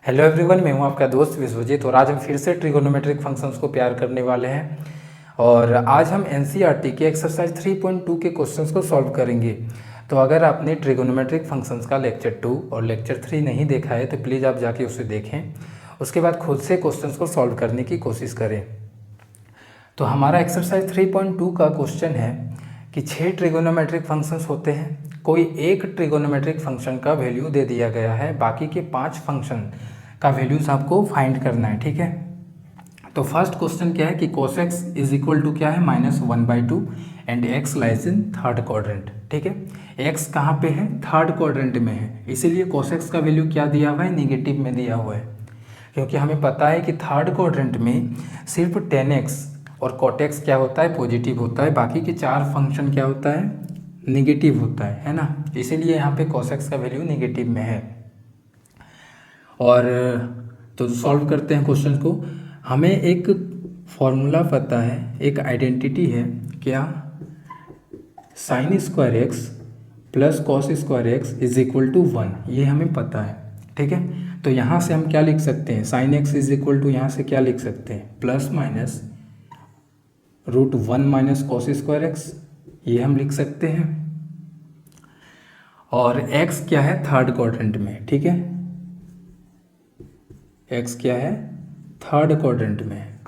Hello everyone, मैं हूं आपका दोस्त विश्वजीत और आज हम फिर से ट्रिगोनोमेट्रिक फंक्शंस को प्यार करने वाले हैं। और आज हम एनसीईआरटी के एक्सरसाइज 3.2 के क्वेश्चंस को सॉल्व करेंगे। तो अगर आपने ट्रिगोनोमेट्रिक फंक्शंस का लेक्चर 2 और लेक्चर 3 नहीं देखा है तो प्लीज़ आप जाके उसे देखें, उसके बाद खुद से क्वेश्चंस को सॉल्व करने की कोशिश करें। तो हमारा एक्सरसाइज 3.2 का क्वेश्चन है कि 6 ट्रिगोनोमेट्रिक फंक्शंस होते हैं, कोई एक ट्रिगोनोमेट्रिक फंक्शन का वैल्यू दे दिया गया है, बाकी के 5 फंक्शन का वैल्यूज आपको फाइंड करना है। ठीक है, तो फर्स्ट क्वेश्चन क्या है कि cos x is equal to क्या है -1/2 and x lies in third quadrant. ठीक है, x कहाँ पे है, थर्ड क्वाड्रेंट में है, इसीलिए cos x का वैल्यू क्या दिया हुआ है, निगेटिव में दिया हुआ है, क्योंकि हमें पता है कि थर्ड क्वाड्रेंट में सिर्फ 10x और cot x क्या होता है, पॉजिटिव होता है, बाकी के 4 फंक्शन क्या होता है, निगेटिव होता है ना, इसीलिए यहाँ पे cos x का वैल्यू निगेटिव में है। और तो सॉल्व करते हैं क्वेश्चन को। हमें एक फॉर्मूला पता है, एक आइडेंटिटी है, क्या, sine square x plus cos square x is equal to 1, ये हमें पता है। ठीक है, तो यहाँ से हम क्या लिख सकते हैं, sine x is equal to यहाँ से क्या लिख सकते हैं, plus minus √1 minus cos square x, ये हम लिख सकते हैं। और x क्या है, थर्ड क्वाड्रेंट में। ठीक है, x क्या है, थर्ड क्वाड्रेंट में है,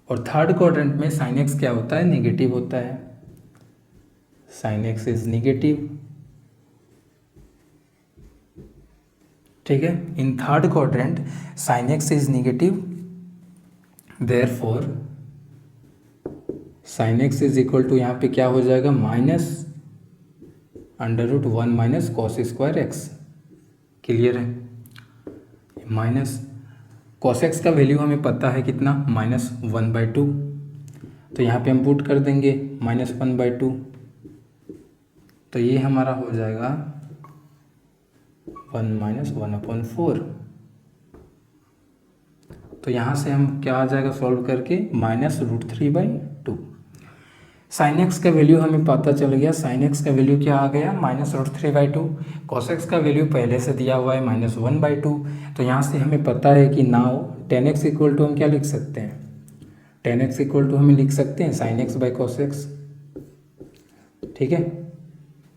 और थर्ड क्वाड्रेंट में साइन एक्स क्या होता है, नेगेटिव होता है, साइन एक्स इज नेगेटिव। ठीक है, in third quadrant sine x is negative, therefore sine x is equal to यहाँ पे क्या हो जाएगा, -√1 minus cos square x. Clear है, माइनस कॉस एक्स का वैल्यू हमें पता है कितना, -1/2, तो यहाँ पे हम पुट कर देंगे -1/2, तो ये हमारा हो जाएगा 1 - 1/4। तो यहाँ से हम क्या आ जाएगा सॉल्व करके, -√3/2। साइन एक्स का वैल्यू हमें पता चल गया, साइन एक्स का वैल्यू क्या आ गया, -√3/2। कॉस एक्स का वैल्यू पहले से दिया हुआ है -1/2, तो यहाँ से हमें पता है कि now tan x equal to हम क्या लिख सकते हैं, tan x इक्वल टू हम लिख सकते हैं sin x by cos x। ठीक है,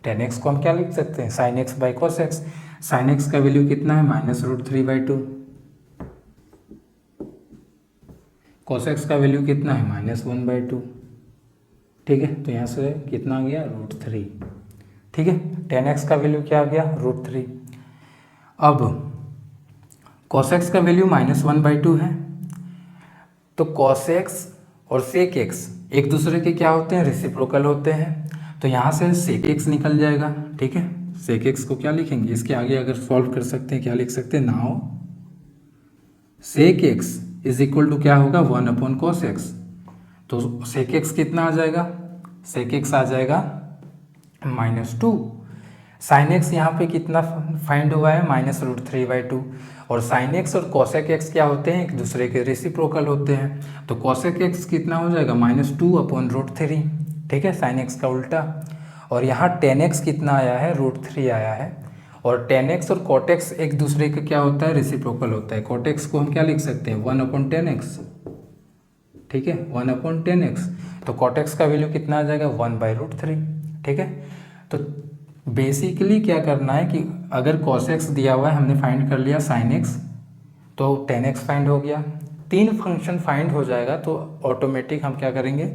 tan x को हम क्या लिख सकते हैं, sin x by cos x। sin x का वैल्यू कितना है, -√3/2, cos x का वैल्यू कितना है, -1/2। ठीक है, तो यहाँ से कितना आ गया, √3। ठीक है, tan x का वैल्यू क्या आ गया, √3। अब cos x का वैल्यू -1/2 है, तो cos x और sec x एक दूसरे के क्या होते हैं, रेसिप्रोकल होते हैं, तो यहाँ से sec x निकल जाएगा। ठीक है, sec x को क्या लिखेंगे, इसके आगे अगर सॉल्व कर सकते हैं क्या लिख सकते हैं, now sec x is equal to क्या होगा, 1/cos x, तो sec x कितना आ जाएगा, sec x आ जाएगा -2। साइन एक्स यहाँ पे कितना फाइंड हुआ है, -√3/2, और साइन एक्स और कॉसेक एक्स क्या होते हैं, एक दूसरे के रेसिप्रोकल होते हैं, तो कॉसेक एक्स कितना हो जाएगा, -2/√3। ठीक है, साइन एक्स का उल्टा, और यहाँ tan x कितना आया है, √3 आया है, और tan x और cot x एक दूसरे का क्या होता है, रेसिप्रोकल होता है। cot x को हम क्या लिख सकते हैं, 1/tan x। ठीक है, 1/tan x, तो cot x का वैल्यू कितना आ जाएगा, 1/√3। ठीक है, तो बेसिकली क्या करना है कि अगर cos x दिया हुआ है, हमने फाइंड कर लिया sin x, तो tan x फाइंड हो गया, 3 फंक्शन फाइंड हो जाएगा, तो ऑटोमेटिक हम क्या करेंगे,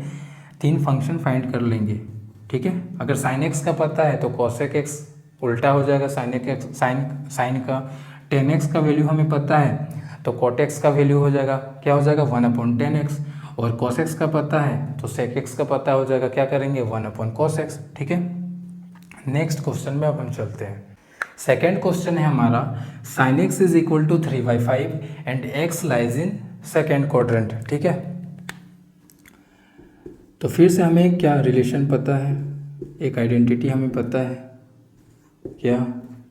3 फंक्शन फाइंड कर लेंगे। ठीक है, अगर sin x का पता है तो cosec x उल्टा हो जाएगा, साइन का, tan x का वैल्यू हमें पता है तो cot x का वैल्यू हो जाएगा, क्या हो जाएगा, 1/tan x, और cos x का पता है तो sec x का पता हो जाएगा, क्या करेंगे, 1/cos x। ठीक है, नेक्स्ट क्वेश्चन में अब हम चलते हैं। सेकेंड क्वेश्चन है हमारा, sin x is equal to 3/5 and x lies in second quadrant. ठीक है, तो फिर से हमें क्या रिलेशन पता है, एक आइडेंटिटी हमें पता है, क्या,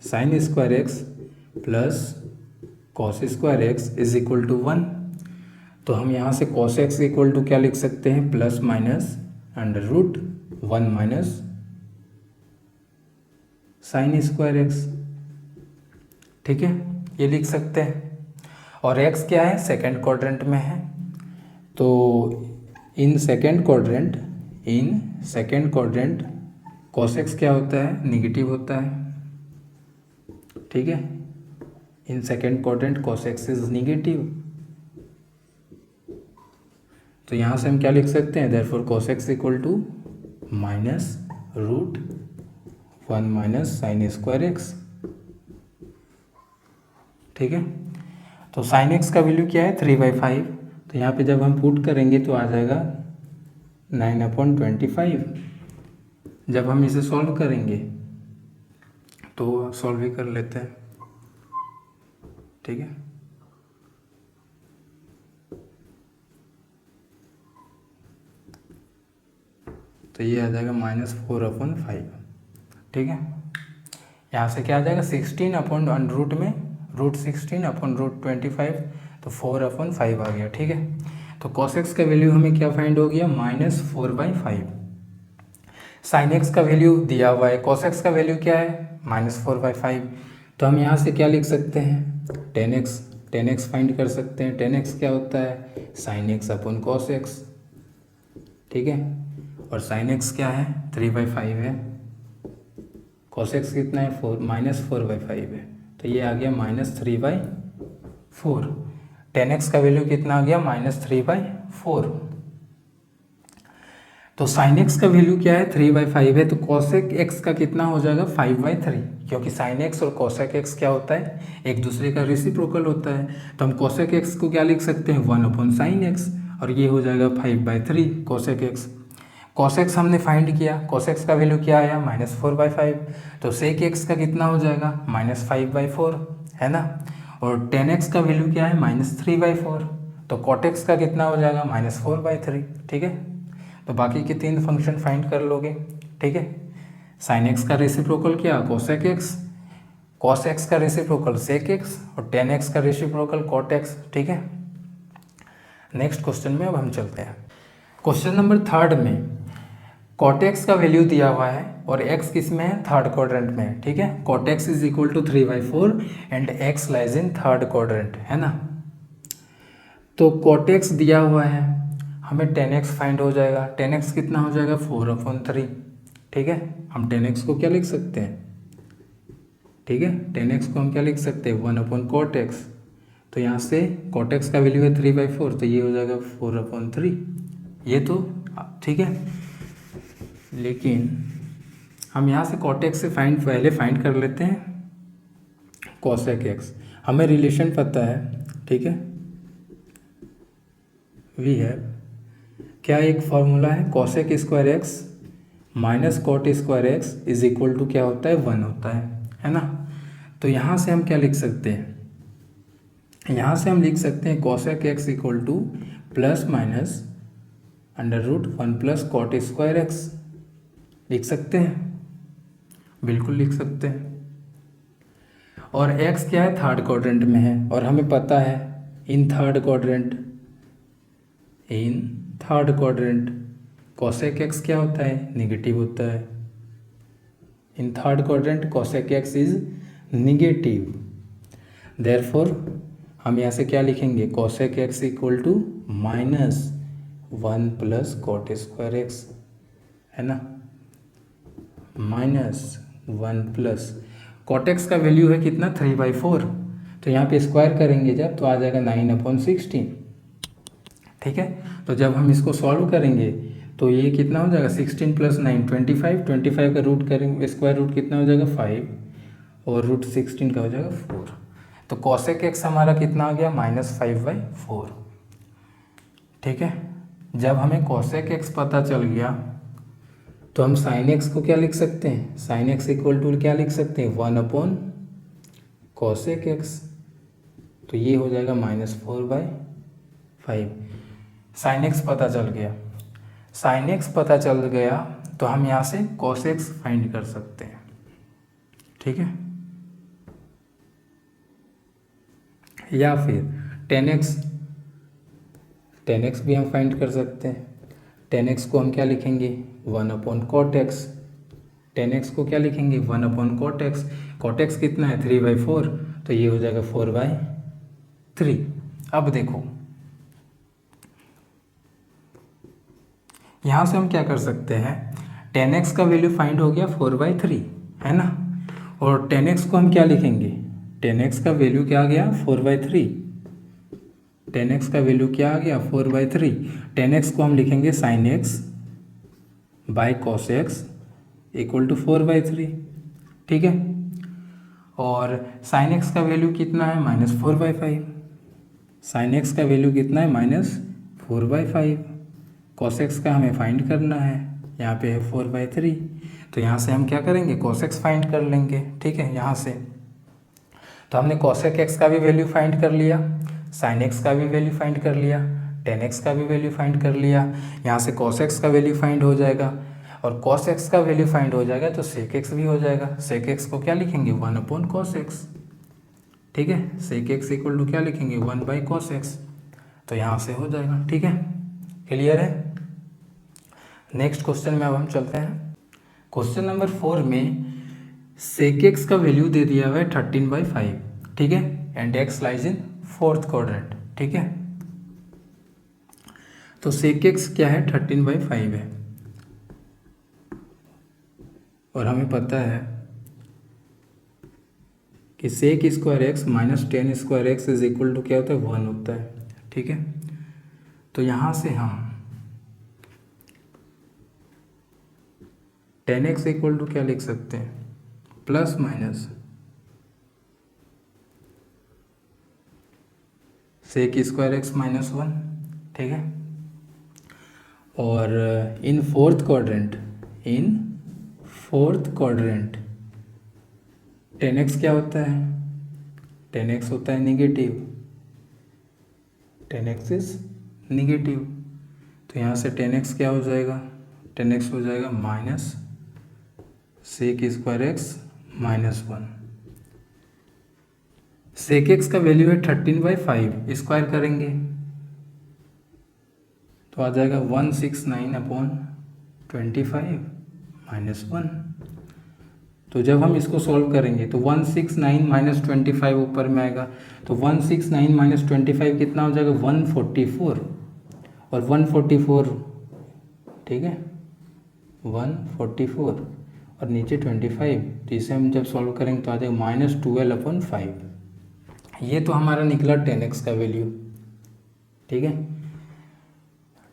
sin square x plus cos square x is equal to 1, तो हम यहाँ से cos x इक्वल टू क्या लिख सकते हैं, plus minus √1 minus sign square x. ठीक है, ये लिख सकते हैं। और x क्या है, सेकेंड क्वाड्रेंट में है, तो इन सेकेंड क्वाड्रेंट cos x क्या होता है, निगेटिव होता है। ठीक है, in second quadrant cos x is negative. तो यहाँ से हम क्या लिख सकते हैं, therefore cos x equal to -√1 - sin square x। ठीक है, तो sin x का वैल्यू क्या है, 3/5। तो यहाँ पे जब हम पुट करेंगे तो आ जाएगा 9/25। जब हम इसे सॉल्व करेंगे तो सॉल्व ही कर लेते हैं। ठीक है, तो ये आ जाएगा -4/5। ठीक है, यहाँ से क्या आ जाएगा, 16/√में √16/√25, तो 4/5 आ गया। ठीक है, तो cos x का वैल्यू हमें क्या फाइंड हो गया, -4/5। sin x का वैल्यू दिया हुआ है, cos x का वैल्यू क्या है, -4/5। तो हम यहाँ से क्या लिख सकते हैं, tan x फाइंड कर सकते हैं। tan x क्या होता है, sin x/cos x। ठीक है, और sin x क्या है, 3/5 है, cos x कितना है, -4/5 है, तो ये आ गया -3/4। tan x का वैल्यू कितना आ गया, -3/4। तो sin x का वैल्यू क्या है, 3/5 है, तो cosec x का कितना हो जाएगा, 5/3, क्योंकि sin x और cosec x क्या होता है, एक दूसरे का रेसिप्रोकल होता है। तो हम cosec x को क्या लिख सकते हैं, 1/sin x, और ये हो जाएगा 5/3 cosec x। cos x हमने फाइंड किया, cos x का वैल्यू क्या आया, -4/5, तो sec x का कितना हो जाएगा, -5/4, है ना। और tan x का वैल्यू क्या है, -3/4, तो cot x का कितना हो जाएगा, -4/3। ठीक है, तो बाकी के 3 फंक्शन फाइंड कर लोगे। ठीक है, sin x का रेसिप्रोकल क्या, cosec x, cos x का रेसिप्रोकल sec x, और tan x का रेसिप्रोकल cot x। ठीक है, नेक्स्ट क्वेश्चन में अब हम चलते हैं। क्वेश्चन नंबर 3 में cot x का वैल्यू दिया हुआ है और x किस में है, थर्ड क्वाड्रेंट में है। ठीक है, cot x is equal to 3/4 and x lies in third quadrant, है ना। तो cot x दिया हुआ है, हमें tan x फाइंड हो जाएगा। tan x कितना हो जाएगा, 4/3। ठीक है, हम tan x को क्या लिख सकते हैं, ठीक है, tan x को हम क्या लिख सकते हैं, 1/cot x। तो यहाँ से cot x का वैल्यू है 3/4, तो ये हो जाएगा 4/3। ये तो ठीक है, लेकिन हम यहाँ से cot x से पहले फाइंड कर लेते हैं cosec x। हमें रिलेशन पता है, ठीक है, वी हैव क्या, एक फॉर्मूला है cosec square x minus cot square x is equal to क्या होता है, 1 होता है ना। तो यहाँ से हम क्या लिख सकते हैं, यहाँ से हम लिख सकते हैं cosec x equal to ±√1 + cot square x। लिख सकते हैं, बिल्कुल लिख सकते हैं। और x क्या है, थर्ड क्वाड्रेंट में है, और हमें पता है in third quadrant cosec x क्या होता है, निगेटिव होता है। In third quadrant cosec x is negative, therefore हम यहाँ से क्या लिखेंगे, cosec x equal to -1 + cot square x, है ना, -1 + cot x का वैल्यू है कितना, 3/4। तो यहाँ पे स्क्वायर करेंगे जब, तो आ जाएगा 9/16। ठीक है, तो जब हम इसको सॉल्व करेंगे तो ये कितना हो जाएगा, 16 + 9 25 का रूट करेंगे, स्क्वायर रूट कितना हो जाएगा, 5, और √16 का हो जाएगा 4। तो cosec x हमारा कितना आ गया, -5/4। ठीक है, जब हमें cosec x पता चल गया तो हम sin x को क्या लिख सकते हैं, sin x इक्वल टू क्या लिख सकते हैं, 1/cosec x। तो ये हो जाएगा -4/5। sin x पता चल गया, sin x पता चल गया तो हम यहाँ से cos x फाइंड कर सकते हैं। ठीक है, या फिर tan x भी हम फाइंड कर सकते हैं। tan x को हम क्या लिखेंगे, 1/cot x। tan x को क्या लिखेंगे, 1/cot x। cot x कितना है, 3/4, तो ये हो जाएगा 4/3। अब देखो यहाँ से हम क्या कर सकते हैं, 10x का वैल्यू फाइंड हो गया 4/3 है ना, और 10x को हम क्या लिखेंगे, 10x का वैल्यू क्या आ गया 4/3, 10x का वैल्यू क्या आ गया 4/3। 10x को हम लिखेंगे sin x by cos x equal to 4/3, ठीक है। और sin x का वैल्यू कितना है -4/5, sin x का वैल्यू कितना है -4/5, cos x का हमें फाइंड करना है, यहाँ पे है 4/3, तो यहाँ से हम क्या करेंगे cos x फाइंड कर लेंगे, ठीक है। यहाँ से तो हमने cos x का भी वैल्यू फाइंड कर लिया, sin x का भी वैल्यू फाइंड कर लिया, 10x का भी वैल्यू फाइंड कर लिया, यहाँ से cos x का वैल्यू फाइंड हो जाएगा, और cos x का वैल्यू फाइंड हो जाएगा तो sec x भी हो जाएगा। sec x को क्या लिखेंगे 1/cos x, ठीक है। sec x इक्वल टू क्या लिखेंगे 1/cos x, तो यहाँ से हो जाएगा, ठीक है। क्लियर है। नेक्स्ट क्वेश्चन में अब हम चलते हैं। क्वेश्चन नंबर 4 में sec x का वैल्यू दे दिया हुआ है 13/5, ठीक है, and x lies in 4th quadrant, ठीक है। तो sec x क्या है 13/5 है, और हमें पता है कि sec square x minus 10 square x is equal to क्या होता है 1 होता है, ठीक है। तो यहाँ से हम 10x इक्वल टू क्या लिख सकते हैं plus minus sec square x minus 1, ठीक है। और इन फोर्थ क्वाड्रेंट 10x क्या होता है, 10x होता है निगेटिव, 10x इज निगेटिव, तो यहाँ से 10x क्या हो जाएगा, 10x हो जाएगा minus sec square x minus 1। sec x का वैल्यू है 13/5, स्क्वायर करेंगे तो आ जाएगा 169/25 माइनस 1। तो जब हम इसको सॉल्व करेंगे तो 169 - 25 ऊपर में आएगा, तो 169 - 25 कितना हो जाएगा 144, और 144, ठीक है 144, और नीचे 25, तो इसे हम जब सॉल्व करेंगे तो आ जाएगा -12/5। ये तो हमारा निकला 10x का वैल्यू, ठीक है।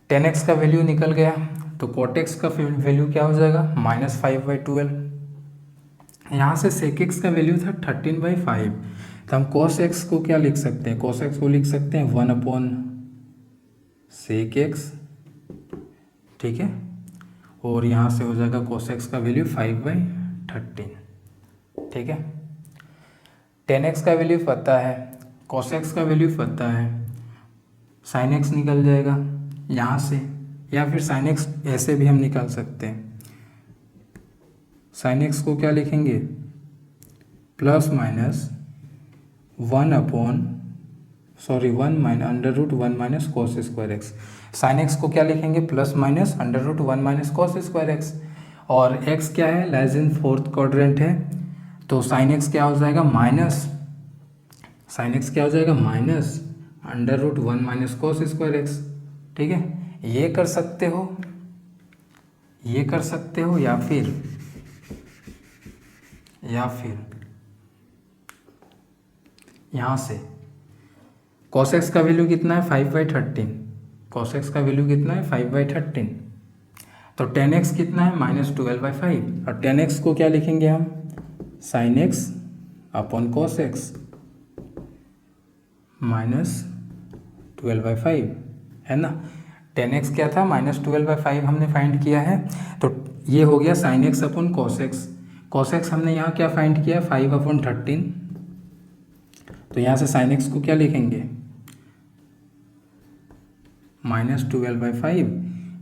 10x का वैल्यू निकल गया, तो cot x का वैल्यू क्या हो जाएगा -5/12। यहाँ से sec x का वैल्यू था 13/5, तो हम cos x को क्या लिख सकते हैं, cos x को लिख सकते हैं 1/sec x, ठीक है। और यहाँ से हो जाएगा cos x का वैल्यू 5/13, ठीक है। 10x का वैल्यू पता है, cos x का वैल्यू पता है, sin x निकल जाएगा यहाँ से, या फिर sin x ऐसे भी हम निकाल सकते हैं। sin x को क्या लिखेंगे plus minus 1 minus cos square x। sin x को क्या लिखेंगे plus minus √1 minus cos square x, और x क्या है लेस इन फोर्थ क्वाड्रेंट है, तो sin x क्या हो जाएगा minus √1 minus cos square x, ठीक है। ये कर सकते हो या फिर यहाँ से cos x का वैल्यू कितना है 5/13, cos x का वैल्यू कितना है 5/13, तो 10x कितना है -12/5, और 10x को क्या लिखेंगे हम sin x upon cos x -12/5, है ना। 10x क्या था -12/5 हमने फाइंड किया है, तो ये हो गया sin x upon cos x। cos x हमने यहाँ क्या फाइंड किया 5/13, तो यहाँ से sin x को क्या लिखेंगे -12/5,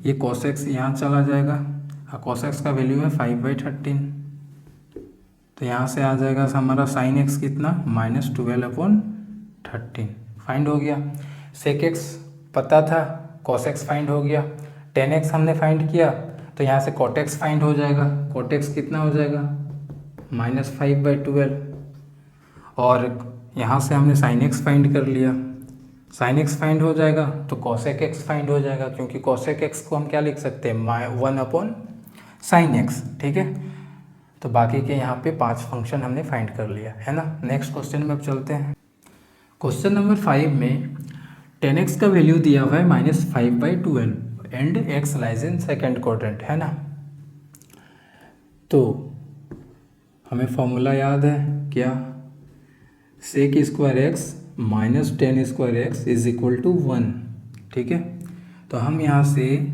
ये cos x यहाँ चला जाएगा, और cos x का वैल्यू है 5/13, तो यहाँ से आ जाएगा हमारा sin x कितना -12/13 फाइंड हो गया। sec x पता था, cos x फाइंड हो गया, 10x हमने फाइंड किया, तो यहाँ से cot x फाइंड हो जाएगा, cot x कितना हो जाएगा -5/12, और यहाँ से हमने साइन एक्स फाइंड कर लिया, साइन एक्स फाइंड हो जाएगा तो कॉसेक एक्स फाइंड हो जाएगा, क्योंकि कॉसेक एक्स को हम क्या लिख सकते हैं 1 साइन एक्स। ठीक है, तो बाकी के यहाँ पे 5 फंक्शन हमने फाइंड कर लिया है ना। नेक्स्ट क्वेश्चन में अब चलते हैं। क्वेश्चन नंबर 5 में 10x का वैल्यू दिया हुआ है -5/12 and x lies in second quadrant है ना। तो हमें फॉर्मूला याद है क्या, sec square x minus 10 square x is equal to 1। ठीक है, तो हम यहाँ से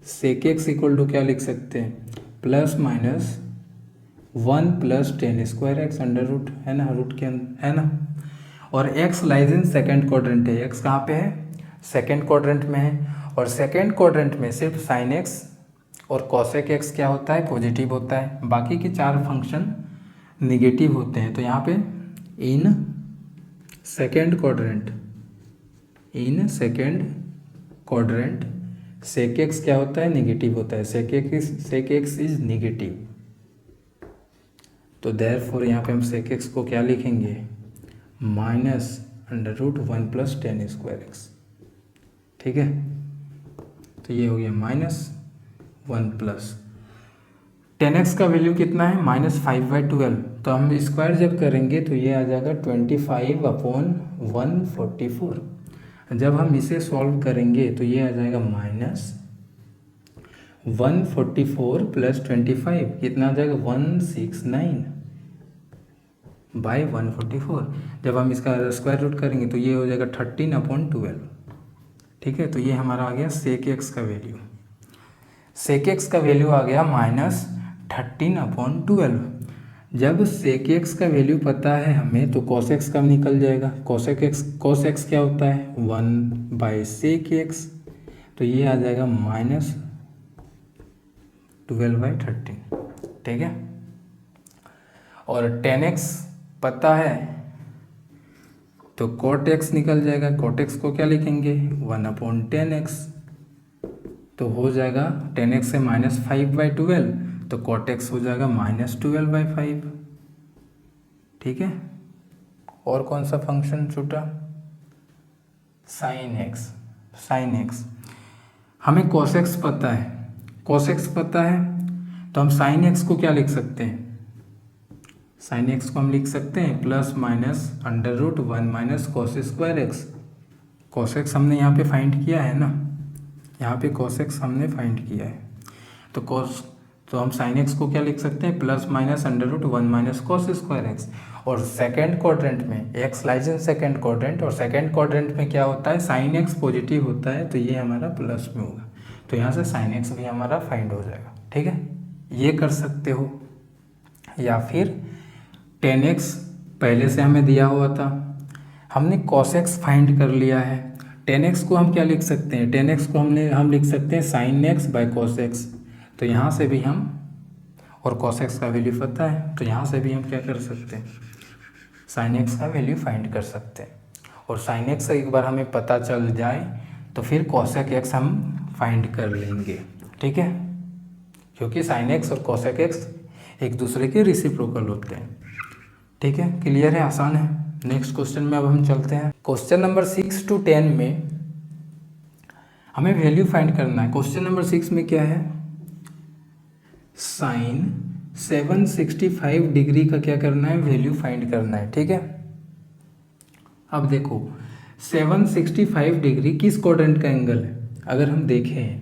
सेक एक्स इक्वल टू क्या लिख सकते हैं, plus minus 1 + 10 square x under root है ना, रूट के अंदर है ना। और x lies in second quadrant है, x कहाँ पे है, सेकेंड क्वाड्रेंट में है। और सेकेंड क्वाड्रेंट में सिर्फ साइन एक्स और कॉसेक एक्स क्या होता है, पॉजिटिव होता है, बाकी के 4 फंक्शन निगेटिव होते हैं। तो यहाँ पे in second quadrant sec x क्या होता है, निगेटिव होता है, सेक एक्स इज निगेटिव। तो देयरफॉर यहाँ पे हम सेक एक्स को क्या लिखेंगे, -√1 + 10 स्क्वायर एक्स। ठीक है, तो ये हो गया -1 + 10x का वैल्यू कितना है, -5/12। तो हम स्क्वायर जब करेंगे तो ये आ जाएगा 25/144। जब हम इसे सॉल्व करेंगे तो ये आ जाएगा -144 + 25 कितना आ जाएगा 169/144। जब हम इसका स्क्वायर रूट करेंगे तो ये हो जाएगा 13/12। ठीक है, तो ये हमारा आ गया सेक एक्स का वैल्यू। सेक एक्स का वैल्यू आ गया -13/12। जब सेक एक्स का वैल्यू पता है हमें तो कॉस एक्स का निकल जाएगा। कॉस एक्स क्या होता है, 1/सेक एक्स। तो ये आ जाएगा -12/13। ठीक है, और 10x पता है तो कॉट एक्स निकल जाएगा। कॉट एक्स को क्या लिखेंगे, 1/10x। तो हो जाएगा 10x से -5/12 तो कॉट एक्स हो जाएगा -12/5। ठीक है, और कौन सा फंक्शन छूटा, साइन एक्स। हमें कॉस एक्स पता है, तो हम साइन एक्स को क्या लिख सकते हैं, साइन एक्स को हम लिख सकते हैं ±√1 - cos square x. Cos x हमने यहाँ पे फाइंड किया है ना, यहाँ पे cos x हमने फाइंड किया है। तो हम sin x को क्या लिख सकते हैं, ±√1 - cos स्क्वायर एक्स। और सेकेंड क्वाड्रेंट में x lies in second quadrant, और सेकेंड क्वाड्रेंट में क्या होता है, sin x पॉजिटिव होता है, तो ये हमारा प्लस में होगा। तो यहाँ से sin x भी हमारा फाइंड हो जाएगा। ठीक है, ये कर सकते हो, या फिर 10x पहले से हमें दिया हुआ था, हमने cos x फाइंड कर लिया है। 10x को हम क्या लिख सकते हैं, 10x को हम लिख सकते हैं sin x/cos x। तो यहाँ से भी हम, और cos x का वैल्यू पता है, तो यहाँ से भी हम क्या कर सकते हैं, sin x का वैल्यू फाइंड कर सकते हैं। और sin x एक बार हमें पता चल जाए तो फिर cosec x हम फाइंड कर लेंगे। ठीक है, क्योंकि sin x और cosec x एक दूसरे के रेसिप्रोकल होते हैं। ठीक है, क्लियर है, आसान है। नेक्स्ट क्वेश्चन में अब हम चलते हैं। क्वेश्चन नंबर 6 to 10 में हमें वैल्यू फाइंड करना है। क्वेश्चन नंबर 6 में क्या है, साइन 765 डिग्री का क्या करना है, वैल्यू फाइंड करना है। ठीक है, अब देखो 765 डिग्री किस क्वाड्रेंट का एंगल है। अगर हम देखें,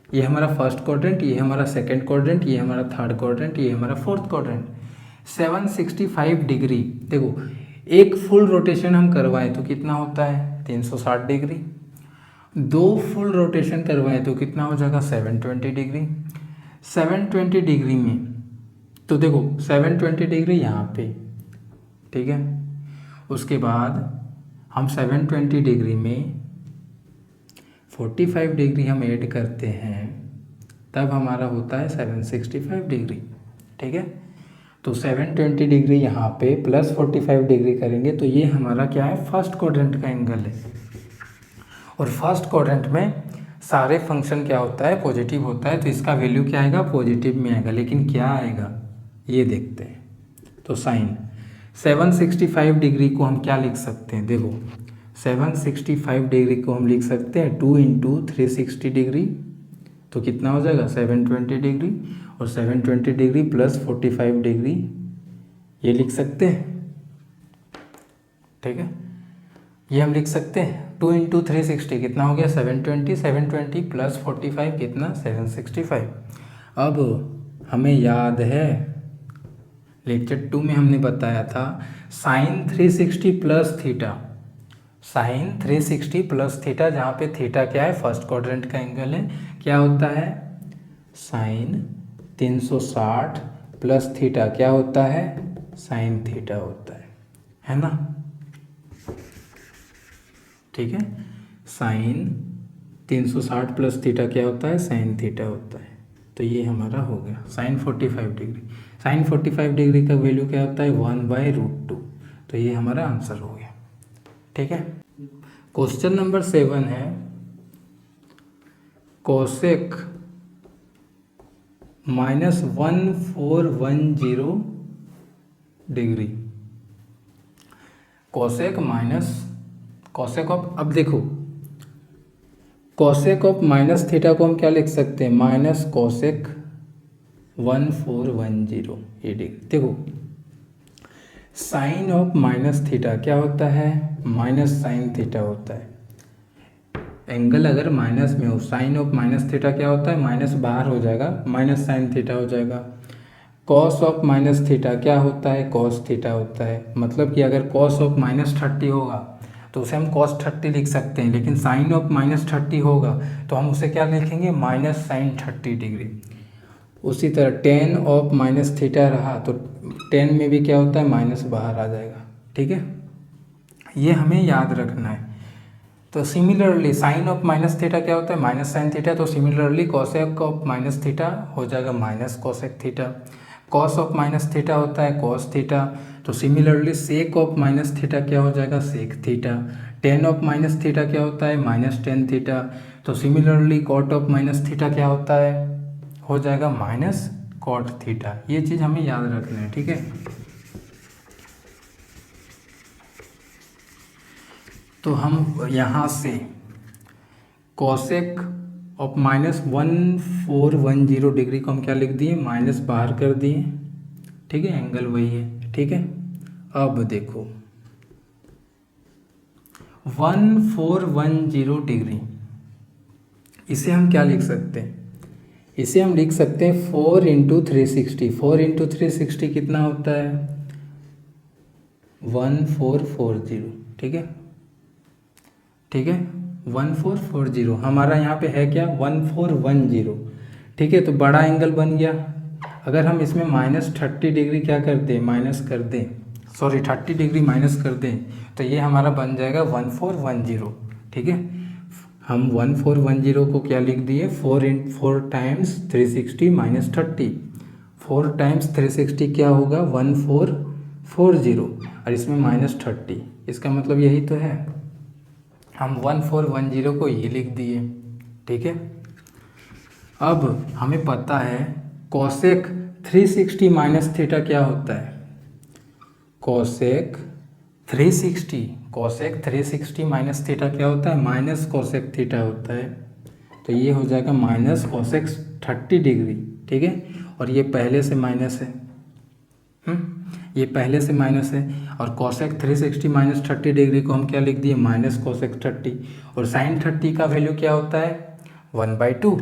ये हमारा फर्स्ट क्वाड्रेंट, ये हमारा सेकंड क्वाड्रेंट, ये हमारा थर्ड क्वाड्रेंट, ये हमारा फोर्थ क्वाड्रेंट। 765 डिग्री, देखो एक फुल रोटेशन हम करवाएं तो कितना होता है 360 डिग्री, 2 फुल रोटेशन करवाएं तो कितना हो जाएगा 720 डिग्री। 720 डिग्री में तो देखो 720 डिग्री यहाँ पे, ठीक है, उसके बाद हम 720 डिग्री में 45 डिग्री हम ऐड करते हैं, तब हमारा होता है 765 डिग्री। ठीक है, तो 720 डिग्री यहाँ पे प्लस 45 डिग्री करेंगे तो ये हमारा क्या है, फर्स्ट क्वाड्रेंट का एंगल है। और फर्स्ट क्वाड्रेंट में सारे फंक्शन क्या होता है, पॉजिटिव होता है, तो इसका वैल्यू क्या आएगा, पॉजिटिव में आएगा। लेकिन क्या आएगा ये देखते हैं। तो साइन 765 डिग्री को हम क्या लिख सकते हैं, देखो 765 डिग्री को हम लिख सकते हैं 2 इंटू 360 डिग्री, तो कितना हो जाएगा 720 डिग्री, और 720 डिग्री प्लस 45 डिग्री ये लिख सकते हैं। ठीक है, ये हम लिख सकते हैं 2 इंटू 360 कितना हो गया 720, 720 प्लस 45 कितना 765। अब हमें याद है लेक्चर 2 में हमने बताया था sine 360 plus theta, sine 360 plus theta, जहाँ पे थीटा क्या है फर्स्ट क्वाड्रेंट का एंगल है, क्या होता है साइन 360 प्लस थीटा क्या होता है साइन थीटा होता है ना। ठीक है, साइन 360 प्लस थीटा क्या होता है साइन थीटा होता है। तो ये हमारा हो गया साइन 45 डिग्री, साइन 45 डिग्री का वैल्यू क्या होता है 1/√2, तो ये हमारा आंसर हो गया। ठीक है, क्वेश्चन नंबर 7 है कोसेक -1410 डिग्री, कोसेक ऑफ, अब देखो कोसेक ऑफ माइनस थीटा को हम क्या लिख सकते हैं माइनस कोसेक 1410 ये डिग्री। देखो साइन ऑफ माइनस थीटा क्या होता है माइनस साइन थीटा होता है, एंगल अगर माइनस में हो साइन ऑफ माइनस थीटा क्या होता है माइनस बाहर हो जाएगा माइनस साइन थीटा हो जाएगा। कॉस ऑफ माइनस थीटा क्या होता है कॉस थीटा होता है, मतलब कि अगर कॉस ऑफ -30 होगा तो उसे हम cos 30 लिख सकते हैं, लेकिन साइन ऑफ -30 होगा तो हम उसे क्या लिखेंगे माइनस साइन 30 डिग्री। उसी तरह टेन ऑफ माइनस थीटा रहा तो टेन में भी क्या होता है माइनस बाहर आ जाएगा। ठीक है, ये हमें याद रखना है। तो similarly sine of minus theta क्या होता है माइनस साइन थीटा, तो similarly cosec of minus theta हो जाएगा minus cosec theta, cos of minus theta होता है कॉस थीटा, तो similarly sec of minus theta क्या हो जाएगा sec theta, tan of minus theta क्या होता है माइनस टेन थीटा, तो similarly cot of minus theta क्या होता है हो जाएगा माइनस कॉट थीटा। ये चीज़ हमें याद रखना है। ठीक है, तो हम यहाँ से कोसेक ऑफ -1410 डिग्री को हम क्या लिख दिए माइनस बाहर कर दिए। ठीक है, एंगल वही है। ठीक है, अब देखो 1410 डिग्री, इसे हम क्या लिख सकते हैं इसे हम लिख सकते हैं 4 इंटू 360, 4 इंटू 360 कितना होता है 1440। ठीक है, ठीक है 1440, हमारा यहाँ पे है क्या 1410। ठीक है, तो बड़ा एंगल बन गया। अगर हम इसमें -30 डिग्री क्या कर दें माइनस कर दें, सॉरी 30 डिग्री माइनस कर दें, तो ये हमारा बन जाएगा 1410। ठीक है, हम 1410 को क्या लिख दिए 4 टाइम्स 360 - 30, 4 टाइम्स 360 क्या होगा 1440, और इसमें -30, इसका मतलब यही तो है, हम 1410 को ये लिख दिए। ठीक है, अब हमें पता है कोसेक 360 माइनस थीटा क्या होता है कोसेक 360 माइनस थीटा क्या होता है माइनस कोसेक थीटा होता है, तो ये हो जाएगा माइनस कोसेक 30 डिग्री। ठीक है, और ये पहले से माइनस है, ये पहले से माइनस है, और कोसेक 360 - 30 डिग्री को हम क्या लिख दिए माइनस कोसेक 30, और साइन 30 का वैल्यू क्या होता है 1/2,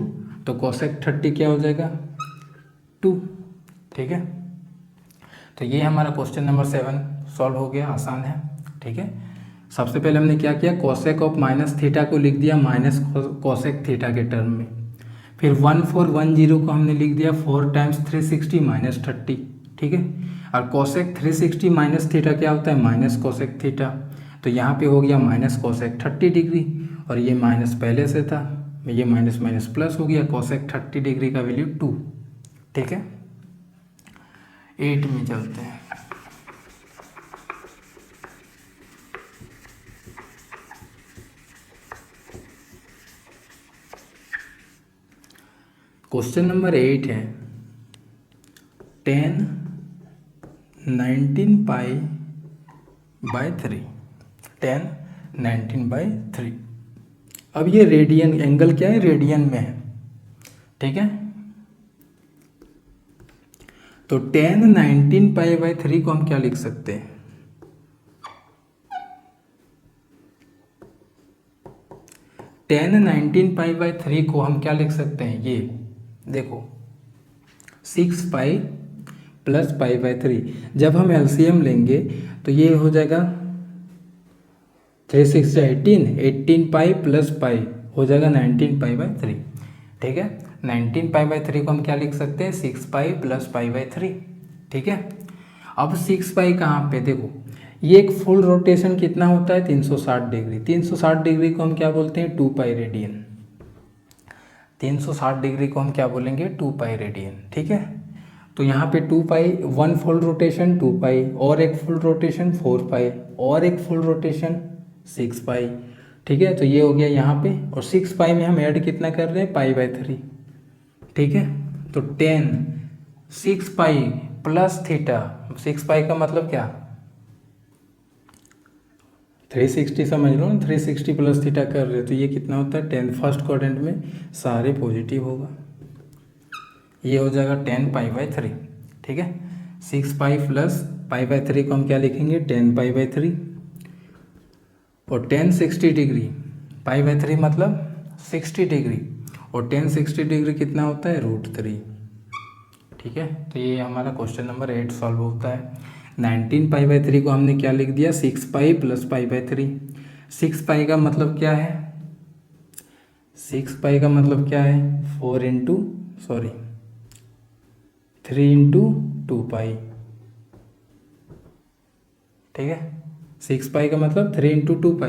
तो कोसेक 30 क्या हो जाएगा 2। ठीक है, तो ये हमारा क्वेश्चन नंबर 7 सॉल्व हो गया, आसान है। ठीक है, सबसे पहले हमने क्या किया कोसेक ऑफ माइनस थीटा को लिख दिया माइनस कोसेक थीटा के टर्म में, फिर 1410 को हमने लिख दिया 4 टाइम्स 360 - 30। ठीक है, और कोसेक 360 माइनस थीटा क्या होता है माइनस कोसेक थीटा, तो यहाँ पे हो गया माइनस कोसेक 30 डिग्री, और ये माइनस पहले से था, ये माइनस माइनस प्लस हो गया, कोसेक 30 डिग्री का वैल्यू 2। ठीक है, 8 में चलते हैं। क्वेश्चन नंबर 8 है 10 19 पाई बाई 3, 10 19/3। अब ये रेडियन एंगल क्या है, रेडियन में है, ठीक है। तो 10 19π/3 को हम क्या लिख सकते हैं, 10 19π/3 को हम क्या लिख सकते हैं, ये देखो 6π + π/3। जब हम एलसीएम लेंगे तो ये हो जाएगा 3 6 18, 18π + π हो जाएगा 19π/3, ठीक है। 19π/3 को हम क्या लिख सकते हैं, 6π + π/3, ठीक है। अब 6π कहाँ पे, देखो ये एक फुल रोटेशन कितना होता है, 360 डिग्री। 360 डिग्री को हम क्या बोलते हैं, 2π रेडियन। 360 डिग्री को हम क्या बोलेंगे, 2π रेडियन, ठीक है। तो यहाँ पे 2π, वन फुल रोटेशन 2π, और एक फुल रोटेशन 4π, और एक फुल रोटेशन 6π, ठीक है। तो ये हो गया यहाँ पे, और 6π में हम ऐड कितना कर रहे हैं, π/3, ठीक है। तो 10 6π + थीटा, 6π का मतलब क्या, 360 समझ लो ना, 360 + थीटा कर रहे हो तो ये कितना होता है 10। फर्स्ट क्वाड्रेंट में सारे पॉजिटिव होगा, ये हो जाएगा 10π/3, ठीक है। 6π + π/3 को हम क्या लिखेंगे, 10π/3, और 10 60 डिग्री, π/3 मतलब 60 डिग्री, और 10 60 डिग्री कितना होता है, √3, ठीक है। तो ये हमारा क्वेश्चन नंबर 8 सॉल्व होता है। 19π/3 को हमने क्या लिख दिया, 6π + π/3। 6π का मतलब क्या है, 6π का मतलब क्या है, 3 × 2π, ठीक है। 6π का मतलब 3 × 2π,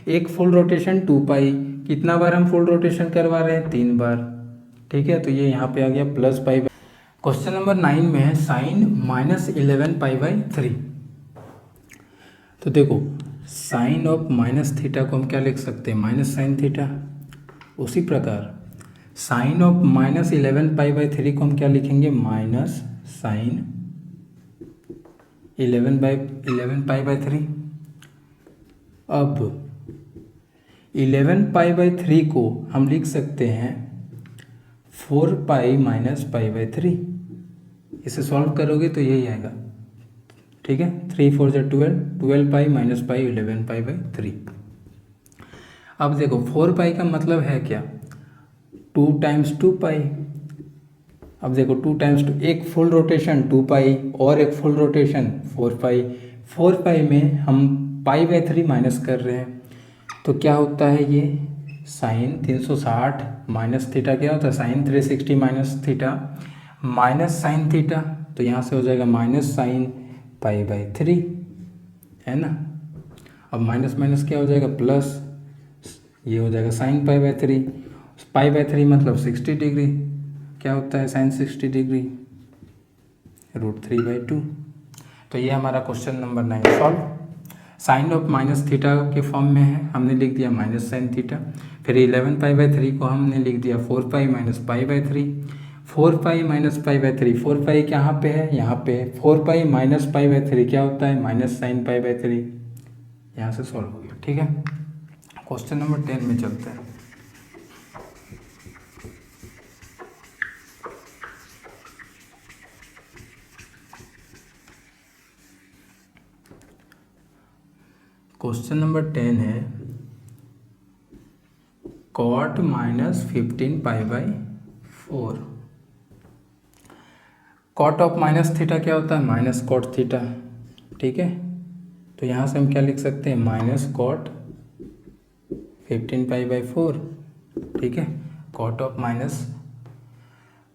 एक फुल रोटेशन 2π, कितना बार हम फुल रोटेशन करवा रहे हैं, 3 बार, ठीक है। तो ये यहाँ पे आ गया +π। क्वेश्चन नंबर 9 में है sin -11π/3। तो देखो साइन ऑफ -θ को हम क्या लिख सकते हैं, -sin θ। उसी प्रकार साइन ऑफ -11π/3 को हम क्या लिखेंगे, -sin 11π/3। अब 11π/3 को हम लिख सकते हैं 4π - π/3। इसे सॉल्व करोगे तो यही आएगा, ठीक है। 3 4 = 12, 12π - π 11π/3। अब देखो 4π का मतलब है क्या, 2 × 2π। अब देखो 2 × 2, एक फुल रोटेशन 2π और एक फुल रोटेशन 4π। 4π में हम π/3 माइनस कर रहे हैं, तो क्या होता है ये साइन 360 - थीटा क्या होता है, sine 360 - theta minus sine theta, तो यहाँ से हो जाएगा -sin π/3, है ना। अब माइनस माइनस क्या हो जाएगा, प्लस, ये हो जाएगा sin π/3। π/3 मतलब 60 डिग्री, क्या होता है sin 60 डिग्री, √3/2। तो ये हमारा question number 9 solve. Sine of -θ के फॉर्म में है, हमने लिख दिया -sin θ। फिर 11π/3 को हमने लिख दिया 4π - π/3। 4π - π/3, 4π कहाँ पे है, यहाँ पे। 4π - π/3 क्या होता है, -sin π/3। यहाँ से सॉल्व हो गया, ठीक है। क्वेश्चन नंबर 10 में चलते हैं। क्वेश्चन नंबर 10 है cot -15π/4। कॉट ऑफ -θ क्या होता है, -cot θ, ठीक है। तो यहाँ से हम क्या लिख सकते हैं, -cot 15π/4, ठीक है। कॉट ऑफ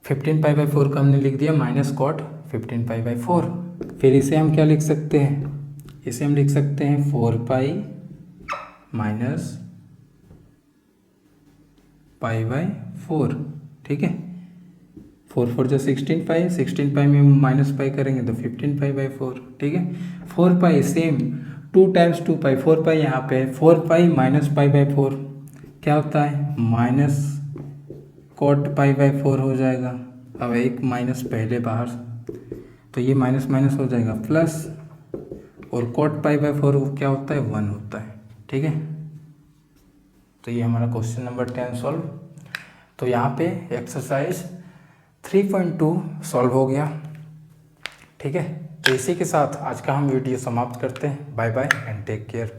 -15π/4 का हमने लिख दिया -cot 15π/4। फिर इसे हम क्या लिख सकते हैं, इसे हम लिख सकते हैं 4π - π/4, ठीक है। 4 4 = 16π, 16π में -π करेंगे तो 15π/4, ठीक है। 4π सेम 2 × 2π, 4π यहाँ पे 4π - π/4 क्या होता है, -cot π/4 हो जाएगा। अब एक माइनस पहले बाहर, तो ये माइनस माइनस हो जाएगा प्लस, और cot पाई बाय 4 क्या होता है, 1 होता है। ठीक है, तो ये हमारा क्वेश्चन नंबर 10 सॉल्व। तो यहाँ पे एक्सरसाइज 3.2 सॉल्व हो गया। ठीक है, तो इसी के साथ आज का हम वीडियो समाप्त करते हैं। Bye bye and take care.